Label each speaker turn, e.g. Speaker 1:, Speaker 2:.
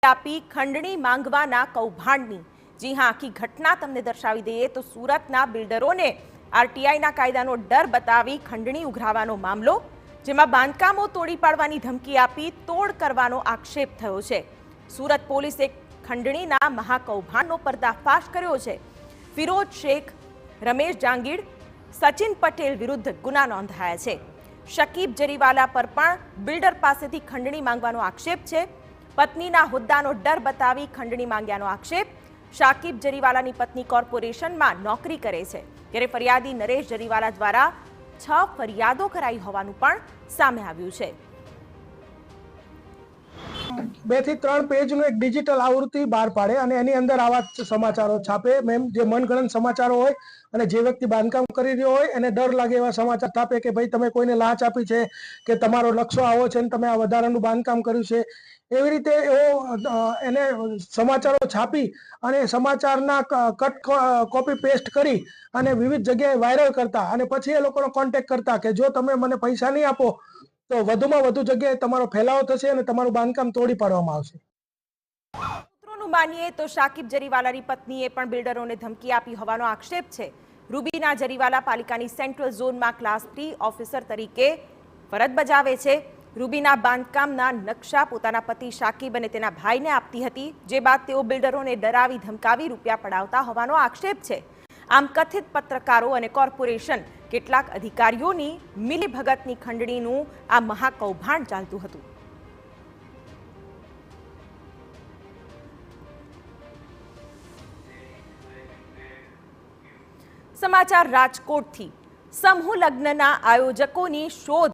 Speaker 1: આપી ખંડણી માંગવાના કૌભાંડની જી હા આખી ઘટના તમને દર્શાવી દઈએ તો સુરતના બિલ્ડરોને આરટીઆઈના કાયદાનો ડર બતાવી ખંડણી ઉઘરાવવાનો મામલો, જેમાં બાંધકામો તોડી પાડવાની ધમકી આપી તોડ કરવાનો આક્ષેપ થયો છે। સુરત પોલીસે ખંડણીના મહાકૌભાંડનો પર્દાફાશ કર્યો છે। ફિરોજ શેખ, રમેશ જાંગીડ, સચિન પટેલ વિરુદ્ધ ગુના નોંધાયા છે। શકીબ જરીવાલા પર પણ બિલ્ડર પાસેથી ખંડણી માંગવાનો આક્ષેપ છે। પત્નીના હોદ્દાનો ડર બતાવી ખંડણી માંગ્યાનો આક્ષેપ। શાકિબ જરીવાલાની પત્ની કોર્પોરેશનમાં નોકરી કરે છે, ત્યારે ફરિયાદી નરેશ જરીવાલા દ્વારા 6 ફરિયાદો કરાઈ હોવાનું પણ સામે આવ્યું છે।
Speaker 2: 2 થી 3 પેજનું એક ડિજિટલ આવૃત્તિ બહાર પાડે અને એની અંદર આવા સમાચારો છાપે। મેમ જે મનગણત સમાચારો હોય અને જે વ્યક્તિ બાંધકામ કરી રહ્યો હોય એને ડર લાગે એવા સમાચાર છાપે કે ભાઈ તમે કોઈને લાંચ આપી છે કે તમારો નકશો આવો છે અને તમે આ વધારાનું બાંધકામ કર્યું છે, એવી રીતે એને સમાચારો છાપી અને સમાચારના કટ કોપી પેસ્ટ કરી અને વિવિધ જગ્યાએ વાયરલ કરતા અને પછી એ લોકોનો કોન્ટેક્ટ કરતા કે જો તમે મને પૈસા નહીં આપો તો વધુમાં વધુ જગ્યાએ તમારો ફેલાવો થશે અને તમારું બાંધકામ તોડી પાડવામાં આવશે।
Speaker 1: સૂત્રોનું માનીએ તો શાકિબ જરીવાલાની પત્નીએ પણ બિલ્ડરોને ધમકી આપી હોવાનો આક્ષેપ છે। રૂબીના જરીવાલા પાલિકાની સેન્ટ્રલ ઝોનમાં ક્લાસ 3 ઓફિસર તરીકે ફરજ બજાવે છે। રૂબીના બાંધકામના નકશા પોતાના પતિ શાકિબ અને તેના ભાઈને આપતી હતી, જે બાદ તેઓ બિલ્ડરોને ડરાવી ધમકાવી રૂપિયા પડાવતા હોવાનો આક્ષેપ છે। આમ કથિત પત્રકારો અને કોર્પોરેશન કેટલાક અધિકારીઓની મિલીભગતની ખંડણીનું આ મહાકૌભાંડ ચાલતું હતું। સમાચાર રાજકોટથી। સમૂહ લગ્નના આયોજકોની શોધ